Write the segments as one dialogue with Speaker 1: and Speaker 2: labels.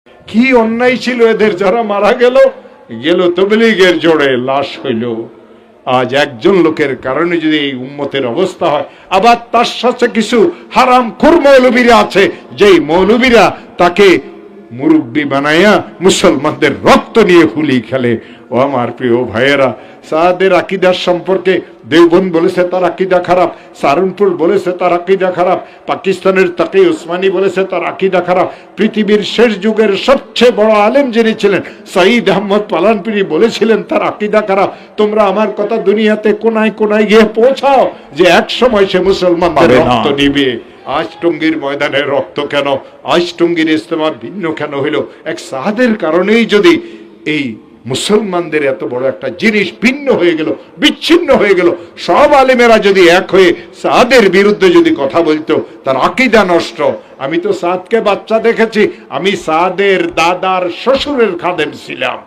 Speaker 1: কি অন্যায় ছিল এদের, যারা মারা গেল গেল তবলীগের জোরে, লাশ হইল। আজ একজন লোকের কারণে যদি এই উম্মতের অবস্থা হয়, আবার তার সাথে কিছু হারামখোর মৌলবীরা আছে, যেই মৌলবীরা তাকে মুরব্বী বানাইয়া মুসলমানদের রক্ত নিয়ে হুলি খেলে। ও আমার প্রিয় ভাইয়েরা, সাদের আকীদার সম্পর্কে দেওবন্দ বলেছে তার আকীদা খারাপ, সাহারানপুর বলেছে তার আকীদা খারাপ, পাকিস্তানের তাকি উসমানী বলেছে তার আকীদা খারাপ, পৃথিবীর শেষ যুগের সবচেয়ে বড় আলেম যিনি ছিলেন সঈদ আহমদ পালানপুরি বলেছিলেন তার আকীদা খারাপ। তোমরা আমার কথা দুনিয়াতে কোনায় কোনায় গিয়ে পৌঁছাও যে এক সময় সে মুসলমানদের রক্ত নিবে। আজ টঙ্গীর ময়দানে রক্ত কেন, আজ টঙ্গীর ইজতেমা ভিন্ন কেন হইল? এক সাহাদের কারণেই যদি এই মুসলমানদের এত বড় একটা জিনিস ভিন্ন হয়ে গেল, বিচ্ছিন্ন হয়ে গেল, সব আলেমেরা যদি এক হয়ে সাদের বিরুদ্ধে যদি কথা বলতো, তার আকীদা নষ্ট। আমি তো সাদকে বাচ্চা দেখেছি, আমি সাদের দাদার শ্বশুরের খাদেম ছিলাম।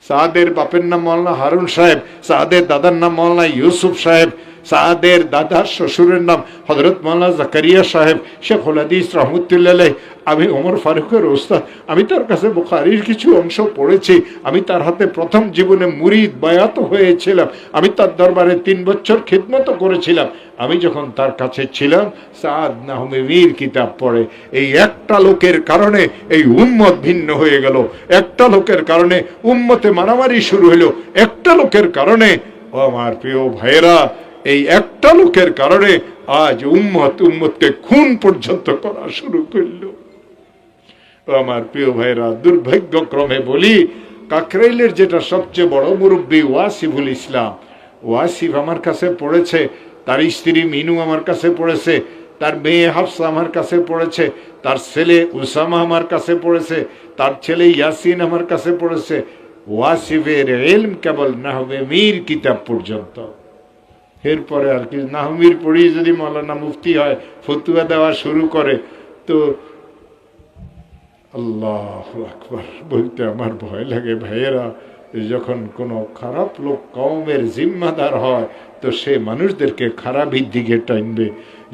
Speaker 1: সাদের বাপের নাম মৌলানা হারুন সাহেব, সাদের দাদার নাম মৌলানা ইউসুফ সাহেব, সাদের দাদার শ্বশুরের নাম হযরত মৌলানা জাকারিয়া সাহেব, শেখুল হাদিস রহমতুল্লাহ আলাইহ। আমি ওমর ফারুকের ওস্তাদ, আমি তার কাছে বুখারীর কিছু অংশ পড়েছি, আমি তার হাতে প্রথম জীবনে মুরিদ বায়াত হয়েছিলাম, আমি তার দরবারে 3 বছর খিদমত করেছিলাম। আমি যখন তার কাছে ছিলাম, সাদ নাহমীর কিতাব পড়ে। এই একটা লোকের কারণে এই উম্মত ভিন্ন হয়ে গেল, একটা লোকের কারণে উম্মতে মারামারি শুরু হলো, একটা লোকের কারণে। ও আমার প্রিয় ভাইয়েরা, এই একটা লোকের কারণে আজ উম্মতকে খুন পর্যন্ত করা শুরু করলো। আমার প্রিয় ভাইরা, দুর্ভাগ্যক্রমে বলি, কাকরাইলের যেটা সবচেয়ে বড় মুরব্বী ওয়াসিফুল ইসলাম, ওয়াসিফ আমার কাছে পড়েছে, তার স্ত্রী মিনু আমার কাছে পড়েছে, তার মেয়ে হাফসা আমার কাছে পড়েছে, তার ছেলে উসামা আমার কাছে পড়েছে, তার ছেলে ইয়াসিন আমার কাছে পড়েছে। ওয়াসিফের ইলম কেবল নাহবে মীর কিতাব পর্যন্ত, এরপরে আর কি নাহমির পড়ি যদি মৌলানা মুফতি হয়, ফতুয়া দেওয়া শুরু করে, তো আল্লাহু আকবার বলতে আমার ভয় লাগে। ভাইয়েরা, যখন কোনো খারাপ লোক কওমের জিম্মাদার হয়, তো সে মানুষদেরকে খারাপের দিকে টানবে।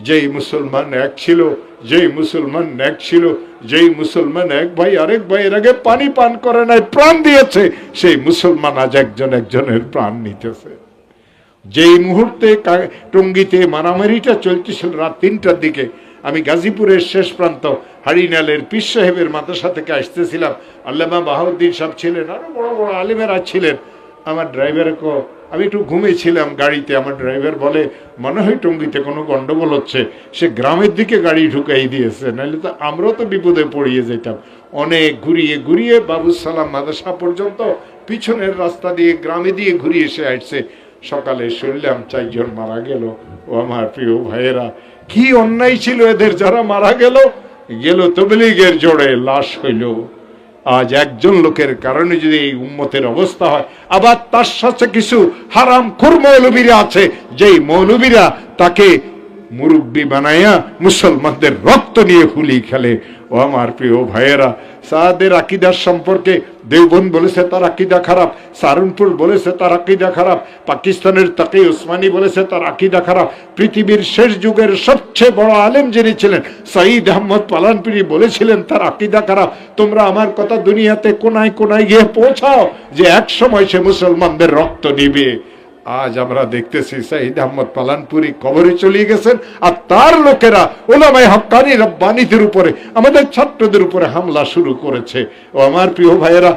Speaker 1: যেই মুসলমান এক ছিল, যেই মুসলমান এক ছিল, যেই মুসলমান এক ভাই আরেক ভাইয়ের আগে পানি পান করে নাই, প্রাণ দিয়েছে, সেই মুসলমান আজ একজনের প্রাণ নিতেছে। যেই মুহূর্তে টঙ্গীতে মারামারিটা চলতেছিল রাত 3টার দিকে, আমি গাজীপুরের শেষ প্রান্ত হারিনালের পীর সাহেবের মাদ্রাসা থেকে আসতেছিলাম, আল্লামা বাহাউদ্দিন সাহেব ছিলেন, আরো বড় বড় আলিমেরা ছিলেন। আমার ড্রাইভারকে, আমি একটু ঘুমিয়েছিলাম গাড়িতে, আমার ড্রাইভার বলে মনে হয় টঙ্গীতে কোনো গন্ডগোল হচ্ছে, সে গ্রামের দিকে গাড়ি ঢুকাই দিয়েছে, নাহলে তো আমরাও তো বিপদে পড়িয়ে যেতাম। অনেক ঘুরিয়ে ঘুরিয়ে বাবুস সালাম মাদ্রাসা পর্যন্ত পিছনের রাস্তা দিয়ে গ্রামে দিয়ে ঘুরিয়ে এসে আসছে। সকালে শুনলাম 4 জন মারা গেল। ও আমার প্রিয় ভাইয়েরা, কি অন্যায় ছিল এদের, যারা মারা গেল গেল তবলীগের জোরে, লাশ হইল। আজ একজন লোকের কারণে যদি এই উম্মতের অবস্থা হয়, আবার তার সাথে কিছু হারামখোর মৌলবীরা আছে, যেই মৌলবীরা তাকে মুরব্বী বানাইয়া মুসলমানদের রক্ত নিয়ে হুলি খেলে। ও আমার প্রিয় ভাইয়েরা, সাদের আকীদার সম্পর্কে দেওবন্দ বলেছে তার আকীদা খারাপ, সাহারানপুর বলেছে তার আকীদা খারাপ, পাকিস্তানের তাকি উসমানী বলেছে তার আকীদা খারাপ, পৃথিবীর শেষ যুগের সবচেয়ে বড় আলেম যিনি ছিলেন সঈদ আহমদ পালানপুরি বলেছিলেন তার আকীদা খারাপ। তোমরা আমার কথা দুনিয়াতে কোনায় কোনায় গিয়ে পৌঁছাও যে এক সময় সে মুসলমানদের রক্ত নিবে। আজ আমরা দেখতেছি সঈদ আহমদ পালানপুরি কবরে চলে গেছেন, আর তার লোকেরা উলামায়ে হক্কানি রব্বানীদের উপরে, আমাদের ছাত্রদের উপরে হামলা শুরু করেছে। ও আমার প্রিয় ভাইয়েরা,